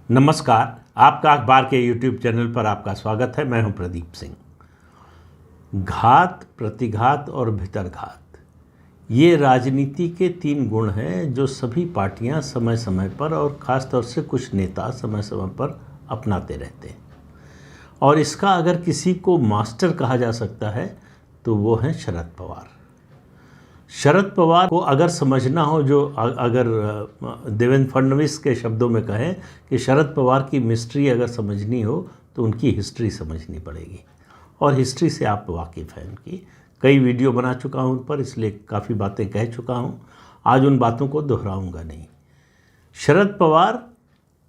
नमस्कार। आपका अखबार के YouTube चैनल पर आपका स्वागत है। मैं हूं प्रदीप सिंह। घात, प्रतिघात और भितरघात, ये राजनीति के 3 गुण हैं जो सभी पार्टियां समय समय पर और ख़ास तौर से कुछ नेता समय समय पर अपनाते रहते हैं। और इसका अगर किसी को मास्टर कहा जा सकता है तो वो हैं शरद पवार। शरद पवार को अगर समझना हो, जो अगर देवेंद्र फडणवीस के शब्दों में कहें कि शरद पवार की मिस्ट्री अगर समझनी हो तो उनकी हिस्ट्री समझनी पड़ेगी। और हिस्ट्री से आप वाकिफ़ हैं। उनकी कई वीडियो बना चुका हूं उन पर, इसलिए काफ़ी बातें कह चुका हूं। आज उन बातों को दोहराऊंगा नहीं। शरद पवार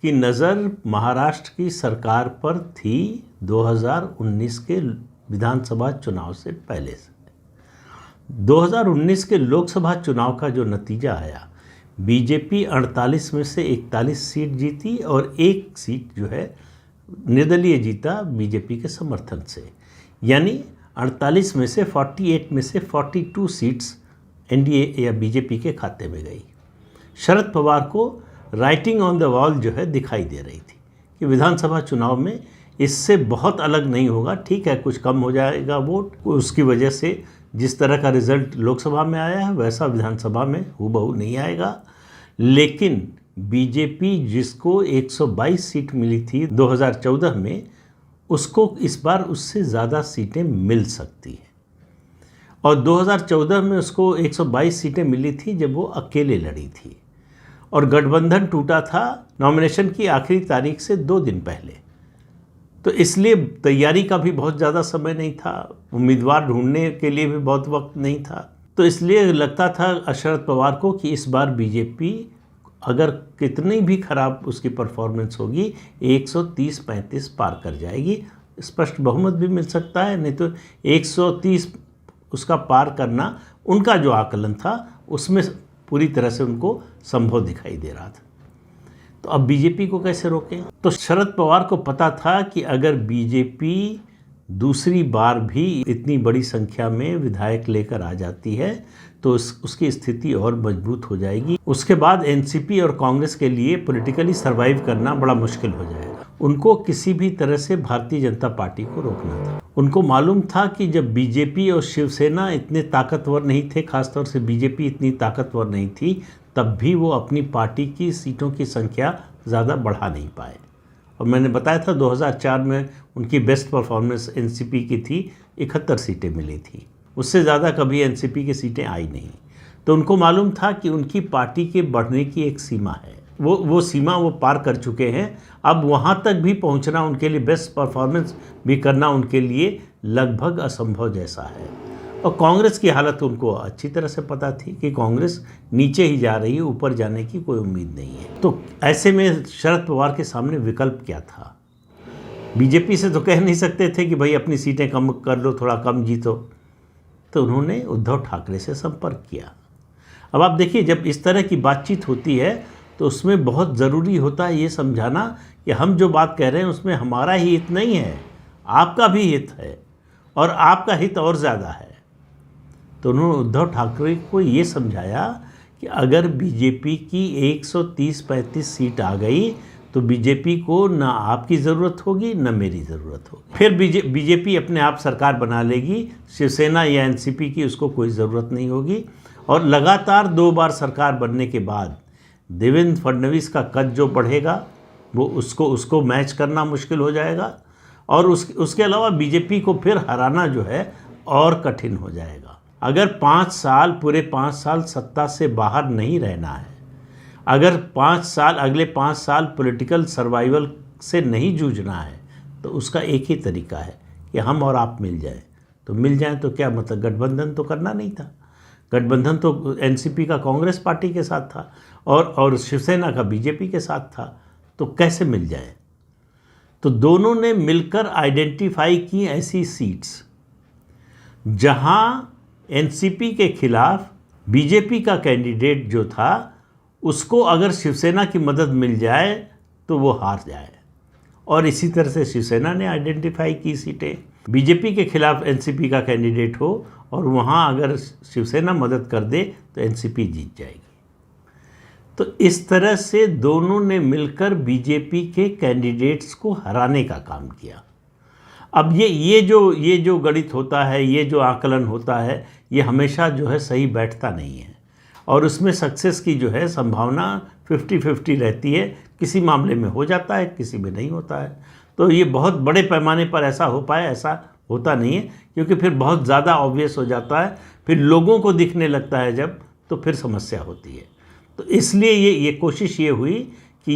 की नज़र महाराष्ट्र की सरकार पर थी 2019 के विधानसभा चुनाव से पहले से। 2019 के लोकसभा चुनाव का जो नतीजा आया, बीजेपी 48 में से 41 सीट जीती और एक सीट जो है निर्दलीय जीता बीजेपी के समर्थन से। यानी 48 में से 48 में से 42 सीट्स एनडीए या बीजेपी के खाते में गई। शरद पवार को राइटिंग ऑन द वॉल जो है दिखाई दे रही थी कि विधानसभा चुनाव में इससे बहुत अलग नहीं होगा। ठीक है, कुछ कम हो जाएगा वोट, उसकी वजह से जिस तरह का रिज़ल्ट लोकसभा में आया है वैसा विधानसभा में हूबहू नहीं आएगा। लेकिन बीजेपी जिसको 122 सीट मिली थी 2014 में, उसको इस बार उससे ज़्यादा सीटें मिल सकती हैं। और 2014 में उसको 122 सीटें मिली थी जब वो अकेले लड़ी थी और गठबंधन टूटा था नॉमिनेशन की आखिरी तारीख से 2 दिन पहले। तो इसलिए तैयारी का भी बहुत ज़्यादा समय नहीं था, उम्मीदवार ढूंढने के लिए भी बहुत वक्त नहीं था। तो इसलिए लगता था शरद पवार को कि इस बार बीजेपी अगर कितनी भी खराब उसकी परफॉर्मेंस होगी 130-35 पार कर जाएगी। स्पष्ट बहुमत भी मिल सकता है, नहीं तो 130 उसका पार करना उनका जो आकलन था उसमें पूरी तरह से उनको संभव दिखाई दे रहा था। तो अब बीजेपी को कैसे रोकें? तो शरद पवार को पता था कि अगर बीजेपी दूसरी बार भी इतनी बड़ी संख्या में विधायक लेकर आ जाती है तो उसकी स्थिति और मजबूत हो जाएगी। उसके बाद एनसीपी और कांग्रेस के लिए पॉलिटिकली सरवाइव करना बड़ा मुश्किल हो जाएगा। उनको किसी भी तरह से भारतीय जनता पार्टी को रोकना था। उनको मालूम था कि जब बीजेपी और शिवसेना इतने ताकतवर नहीं थे, खासतौर से बीजेपी इतनी ताकतवर नहीं थी, तब भी वो अपनी पार्टी की सीटों की संख्या ज़्यादा बढ़ा नहीं पाए। और मैंने बताया था 2004 में उनकी बेस्ट परफॉर्मेंस एनसीपी की थी, 71 सीटें मिली थी। उससे ज़्यादा कभी एनसीपी की सीटें आई नहीं। तो उनको मालूम था कि उनकी पार्टी के बढ़ने की एक सीमा है, वो सीमा वो पार कर चुके हैं। अब वहाँ तक भी पहुँचना उनके लिए, बेस्ट परफॉर्मेंस भी करना उनके लिए लगभग असंभव जैसा है। और कांग्रेस की हालत उनको अच्छी तरह से पता थी कि कांग्रेस नीचे ही जा रही है, ऊपर जाने की कोई उम्मीद नहीं है। तो ऐसे में शरद पवार के सामने विकल्प क्या था? बीजेपी से तो कह नहीं सकते थे कि भाई अपनी सीटें कम कर लो, थोड़ा कम जीतो। तो उन्होंने उद्धव ठाकरे से संपर्क किया। अब आप देखिए, जब इस तरह की बातचीत होती है तो उसमें बहुत ज़रूरी होता है ये समझाना कि हम जो बात कह रहे हैं उसमें हमारा ही हित नहीं है, आपका भी हित है और आपका हित और ज़्यादा है। तो उन्होंने उद्धव ठाकरे को ये समझाया कि अगर बीजेपी की 130-35 सीट आ गई तो बीजेपी को ना आपकी ज़रूरत होगी ना मेरी ज़रूरत होगी। फिर बीजेपी अपने आप सरकार बना लेगी, शिवसेना या एनसीपी की उसको कोई ज़रूरत नहीं होगी। और लगातार 2 बार सरकार बनने के बाद देवेंद्र फडणवीस का कद जो बढ़ेगा वो उसको मैच करना मुश्किल हो जाएगा। और उसके अलावा बीजेपी को फिर हराना जो है और कठिन हो जाएगा। अगर 5 साल, पूरे 5 साल सत्ता से बाहर नहीं रहना है, अगर 5 साल, अगले 5 साल पॉलिटिकल सर्वाइवल से नहीं जूझना है, तो उसका एक ही तरीका है कि हम और आप मिल जाएं। तो मिल जाएं तो क्या मतलब? गठबंधन तो करना नहीं था। गठबंधन तो एनसीपी का कांग्रेस पार्टी के साथ था और शिवसेना का बीजेपी के साथ था। तो कैसे मिल जाए? तो दोनों ने मिलकर आइडेंटिफाई की ऐसी सीट्स जहां एनसीपी के खिलाफ बीजेपी का कैंडिडेट जो था उसको अगर शिवसेना की मदद मिल जाए तो वो हार जाए। और इसी तरह से शिवसेना ने आइडेंटिफाई की सीटें, बीजेपी के खिलाफ एनसीपी का कैंडिडेट हो और वहाँ अगर शिवसेना मदद कर दे तो एनसीपी जीत जाएगी। तो इस तरह से दोनों ने मिलकर बीजेपी के कैंडिडेट्स को हराने का काम किया। अब ये जो गणित होता है, ये जो आकलन होता है, ये हमेशा जो है सही बैठता नहीं है और उसमें सक्सेस की जो है संभावना 50-50 रहती है। किसी मामले में हो जाता है, किसी में नहीं होता है। तो ये बहुत बड़े पैमाने पर ऐसा हो पाए, ऐसा होता नहीं है, क्योंकि फिर बहुत ज़्यादा ऑब्वियस हो जाता है, फिर लोगों को दिखने लगता है जब, तो फिर समस्या होती है। तो इसलिए ये कोशिश ये हुई कि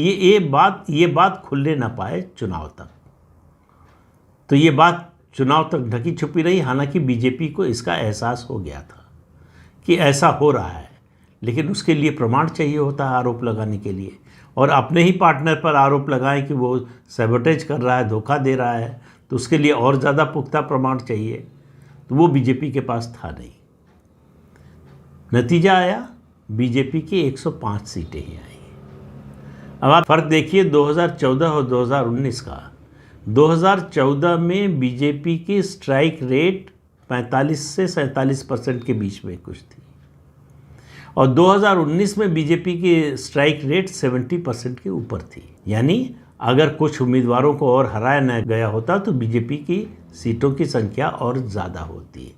ये बात खुलने ना पाए चुनाव तक। तो ये बात चुनाव तक ढकी छुपी रही। हालांकि बीजेपी को इसका एहसास हो गया था कि ऐसा हो रहा है, लेकिन उसके लिए प्रमाण चाहिए होता है आरोप लगाने के लिए, और अपने ही पार्टनर पर आरोप लगाएं कि वो सैबोटेज कर रहा है, धोखा दे रहा है, तो उसके लिए और ज़्यादा पुख्ता प्रमाण चाहिए। तो वो बीजेपी के पास था नहीं। नतीजा आया, बीजेपी की 105 सीटें ही आई। अब आप फर्क देखिए 2014 और 2019 का। 2014 में बीजेपी की स्ट्राइक रेट 45 से 47% के बीच में कुछ थी, और 2019 में बीजेपी की स्ट्राइक रेट 70% के ऊपर थी। यानी अगर कुछ उम्मीदवारों को और हराया न गया होता तो बीजेपी की सीटों की संख्या और ज़्यादा होती।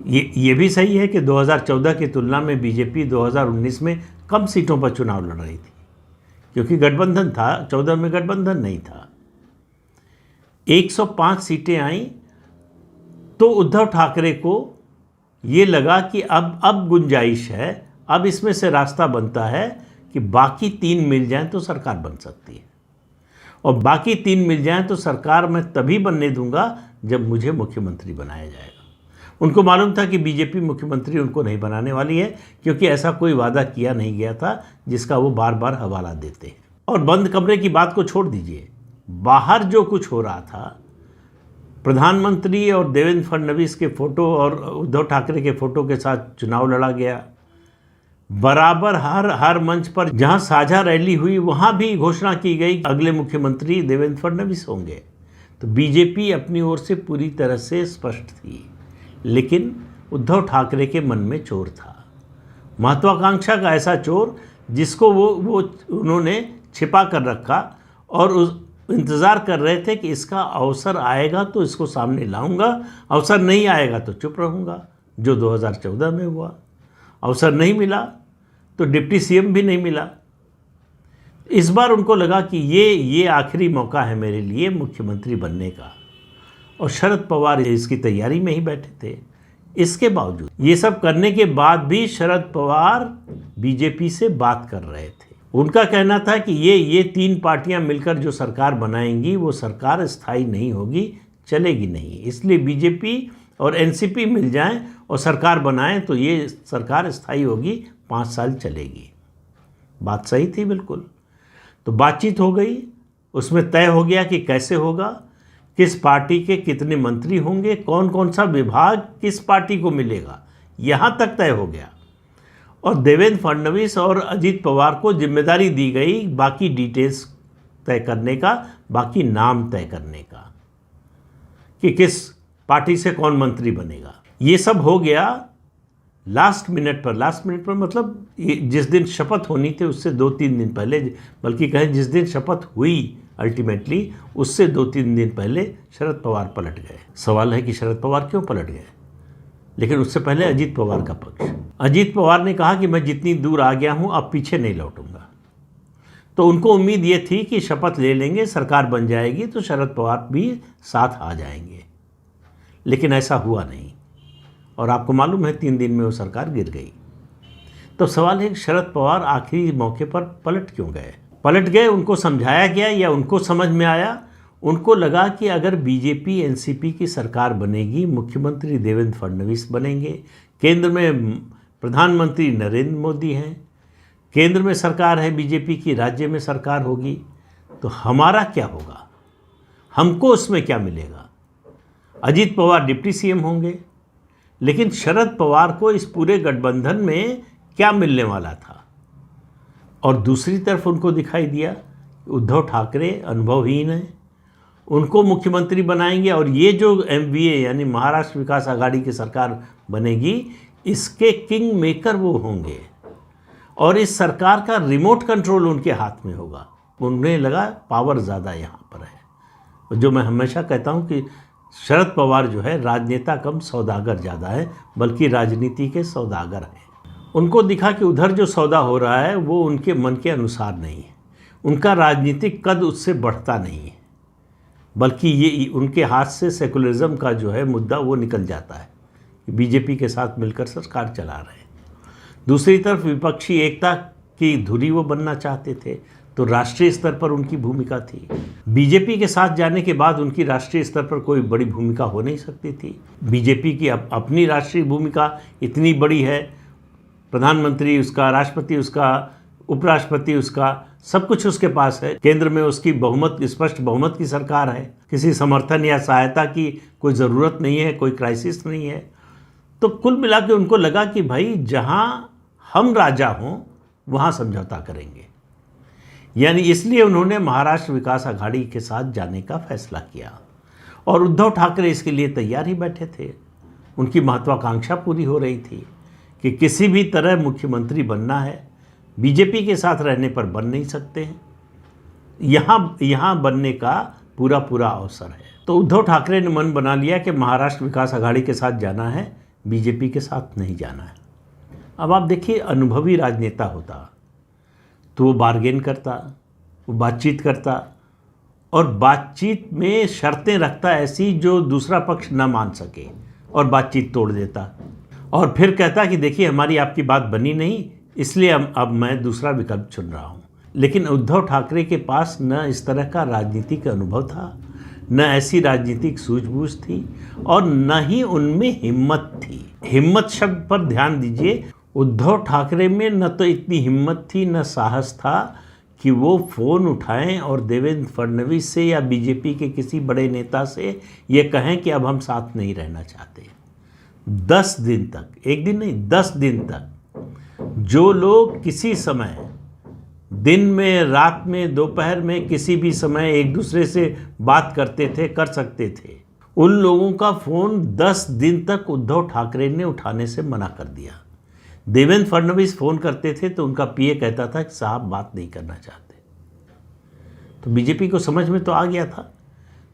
ये भी सही है कि 2014 की तुलना में बीजेपी 2019 में कम सीटों पर चुनाव लड़ रही थी, क्योंकि गठबंधन था, 14 में गठबंधन नहीं था। 105 सीटें आईं तो उद्धव ठाकरे को ये लगा कि अब गुंजाइश है, अब इसमें से रास्ता बनता है कि बाकी 3 मिल जाएं तो सरकार बन सकती है, और बाकी 3 मिल जाएं तो सरकार मैं तभी बनने दूंगा जब मुझे मुख्यमंत्री बनाया जाएगा। उनको मालूम था कि बीजेपी मुख्यमंत्री उनको नहीं बनाने वाली है, क्योंकि ऐसा कोई वादा किया नहीं गया था जिसका वो बार बार हवाला देते हैं। और बंद कमरे की बात को छोड़ दीजिए, बाहर जो कुछ हो रहा था, प्रधानमंत्री और देवेंद्र फडणवीस के फोटो और उद्धव ठाकरे के फोटो के साथ चुनाव लड़ा गया। बराबर हर मंच पर जहां साझा रैली हुई वहां भी घोषणा की गई अगले मुख्यमंत्री देवेंद्र फडणवीस होंगे। तो बीजेपी अपनी ओर से पूरी तरह से स्पष्ट थी, लेकिन उद्धव ठाकरे के मन में चोर था, महत्वाकांक्षा का ऐसा चोर जिसको वो उन्होंने छिपा कर रखा और इंतज़ार कर रहे थे कि इसका अवसर आएगा तो इसको सामने लाऊंगा, अवसर नहीं आएगा तो चुप रहूंगा, जो 2014 में हुआ। अवसर नहीं मिला तो डिप्टी सीएम भी नहीं मिला। इस बार उनको लगा कि ये आखिरी मौका है मेरे लिए मुख्यमंत्री बनने का, और शरद पवार इसकी तैयारी में ही बैठे थे। इसके बावजूद, ये सब करने के बाद भी शरद पवार बीजेपी से बात कर रहे थे। उनका कहना था कि ये 3 पार्टियां मिलकर जो सरकार बनाएंगी वो सरकार स्थायी नहीं होगी, चलेगी नहीं, इसलिए बीजेपी और एनसीपी मिल जाएं और सरकार बनाएं तो ये सरकार स्थायी होगी, 5 साल चलेगी। बात सही थी बिल्कुल। तो बातचीत हो गई, उसमें तय हो गया कि कैसे होगा, किस पार्टी के कितने मंत्री होंगे, कौन कौन सा विभाग किस पार्टी को मिलेगा, यहाँ तक तय हो गया। और देवेंद्र फडणवीस और अजीत पवार को जिम्मेदारी दी गई बाकी डिटेल्स तय करने का, बाकी नाम तय करने का, कि किस पार्टी से कौन मंत्री बनेगा। ये सब हो गया लास्ट मिनट पर मतलब जिस दिन शपथ होनी थी उससे 2-3 दिन पहले, बल्कि कहें जिस दिन शपथ हुई अल्टीमेटली उससे 2-3 दिन पहले शरद पवार पलट गए। सवाल है कि शरद पवार क्यों पलट गए, लेकिन उससे पहले अजीत पवार का पक्ष। अजीत पवार ने कहा कि मैं जितनी दूर आ गया हूं अब पीछे नहीं लौटूंगा। तो उनको उम्मीद ये थी कि शपथ ले लेंगे, सरकार बन जाएगी तो शरद पवार भी साथ आ जाएंगे, लेकिन ऐसा हुआ नहीं, और आपको मालूम है 3 दिन में वो सरकार गिर गई। तो सवाल है कि शरद पवार आखिरी मौके पर पलट क्यों गए? पलट गए, उनको समझाया गया या उनको समझ में आया, उनको लगा कि अगर बीजेपी एनसीपी की सरकार बनेगी, मुख्यमंत्री देवेंद्र फडणवीस बनेंगे, केंद्र में प्रधानमंत्री नरेंद्र मोदी हैं, केंद्र में सरकार है बीजेपी की, राज्य में सरकार होगी, तो हमारा क्या होगा, हमको उसमें क्या मिलेगा? अजीत पवार डिप्टी सीएम होंगे, लेकिन शरद पवार को इस पूरे गठबंधन में क्या मिलने वाला था? और दूसरी तरफ उनको दिखाई दिया उद्धव ठाकरे अनुभवहीन हैं, उनको मुख्यमंत्री बनाएंगे, और ये जो MVA यानी महाराष्ट्र विकास आघाड़ी की सरकार बनेगी, इसके किंग मेकर वो होंगे, और इस सरकार का रिमोट कंट्रोल उनके हाथ में होगा। उन्हें लगा पावर ज़्यादा यहाँ पर है। जो मैं हमेशा कहता हूँ कि शरद पवार जो है राजनेता कम सौदागर ज़्यादा है, बल्कि राजनीति के सौदागर हैं। उनको दिखा कि उधर जो सौदा हो रहा है वो उनके मन के अनुसार नहीं है, उनका राजनीतिक कद उससे बढ़ता नहीं है, बल्कि ये उनके हाथ से सेकुलरिज्म का जो है मुद्दा वो निकल जाता है। बीजेपी के साथ मिलकर सरकार चला रहे हैं। दूसरी तरफ विपक्षी एकता की धुरी वो बनना चाहते थे, तो राष्ट्रीय स्तर पर उनकी भूमिका थी। बीजेपी के साथ जाने के बाद उनकी राष्ट्रीय स्तर पर कोई बड़ी भूमिका हो नहीं सकती थी। बीजेपी की अपनी राष्ट्रीय भूमिका इतनी बड़ी है, प्रधानमंत्री उसका, राष्ट्रपति उसका, उपराष्ट्रपति उसका, सब कुछ उसके पास है। केंद्र में उसकी बहुमत, स्पष्ट बहुमत की सरकार है। किसी समर्थन या सहायता की कोई ज़रूरत नहीं है, कोई क्राइसिस नहीं है। तो कुल मिला के उनको लगा कि भाई जहाँ हम राजा हों वहाँ समझौता करेंगे, यानी इसलिए उन्होंने महाराष्ट्र विकास आघाड़ी के साथ जाने का फैसला किया। और उद्धव ठाकरे इसके लिए तैयार ही बैठे थे। उनकी महत्वाकांक्षा पूरी हो रही थी कि किसी भी तरह मुख्यमंत्री बनना है, बीजेपी के साथ रहने पर बन नहीं सकते हैं, यहाँ बनने का पूरा अवसर है। तो उद्धव ठाकरे ने मन बना लिया कि महाराष्ट्र विकास आघाड़ी के साथ जाना है, बीजेपी के साथ नहीं जाना है। अब आप देखिए, अनुभवी राजनेता होता तो वो बार्गेन करता, वो बातचीत करता और बातचीत में शर्तें रखता ऐसी जो दूसरा पक्ष न मान सके, और बातचीत तोड़ देता और फिर कहता कि देखिए हमारी आपकी बात बनी नहीं, इसलिए अब मैं दूसरा विकल्प चुन रहा हूँ। लेकिन उद्धव ठाकरे के पास न इस तरह का राजनीतिक अनुभव था, न ऐसी राजनीतिक सूझबूझ थी, और न ही उनमें हिम्मत थी। हिम्मत शब्द पर ध्यान दीजिए। उद्धव ठाकरे में न तो इतनी हिम्मत थी, न साहस था कि वो फ़ोन उठाएं और देवेंद्र फडणवीस से या बीजेपी के किसी बड़े नेता से ये कहें कि अब हम साथ नहीं रहना चाहते। 10 दिन तक, एक दिन नहीं 10 दिन तक जो लोग किसी समय, दिन में, रात में, दोपहर में, किसी भी समय एक दूसरे से बात करते थे, कर सकते थे, उन लोगों का फ़ोन 10 दिन तक उद्धव ठाकरे ने उठाने से मना कर दिया। देवेंद्र फडणवीस फ़ोन करते थे तो उनका पीए कहता था कि साहब बात नहीं करना चाहते। तो बीजेपी को समझ में तो आ गया था।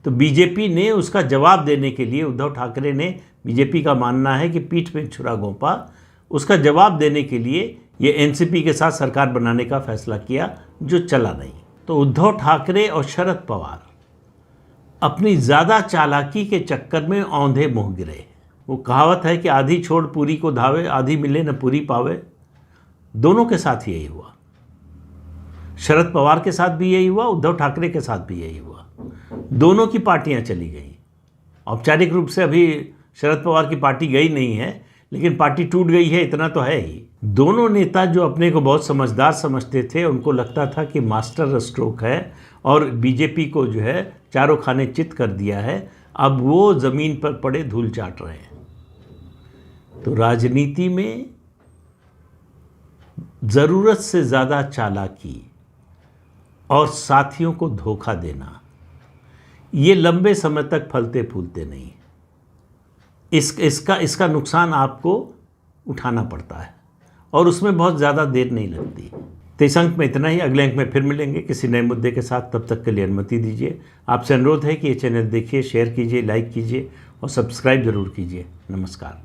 तो बीजेपी ने उसका जवाब देने के लिए, उद्धव ठाकरे ने, बीजेपी का मानना है कि पीठ में छुरा घोंपा, उसका जवाब देने के लिए ये एनसीपी के साथ सरकार बनाने का फैसला किया, जो चला नहीं। तो उद्धव ठाकरे और शरद पवार अपनी ज़्यादा चालाकी के चक्कर में औंधे मुँह गिरे। वो कहावत है कि आधी छोड़ पूरी को धावे, आधी मिले न पूरी पावे। दोनों के साथ यही हुआ। शरद पवार के साथ भी यही हुआ, उद्धव ठाकरे के साथ भी यही हुआ। दोनों की पार्टियां चली गई। औपचारिक रूप से अभी शरद पवार की पार्टी गई नहीं है, लेकिन पार्टी टूट गई है, इतना तो है ही। दोनों नेता जो अपने को बहुत समझदार समझते थे, उनको लगता था कि मास्टर स्ट्रोक है और बीजेपी को जो है चारों खाने चित कर दिया है, अब वो ज़मीन पर पड़े धूल चाट रहे हैं। तो राजनीति में ज़रूरत से ज़्यादा चालाकी और साथियों को धोखा देना, ये लंबे समय तक फलते फूलते नहीं। इसका नुकसान आपको उठाना पड़ता है और उसमें बहुत ज़्यादा देर नहीं लगती। तो इस अंक में इतना ही। अगले अंक में फिर मिलेंगे किसी नए मुद्दे के साथ। तब तक के लिए अनुमति दीजिए। आपसे अनुरोध है कि ये चैनल देखिए, शेयर कीजिए, लाइक कीजिए और सब्सक्राइब ज़रूर कीजिए। नमस्कार।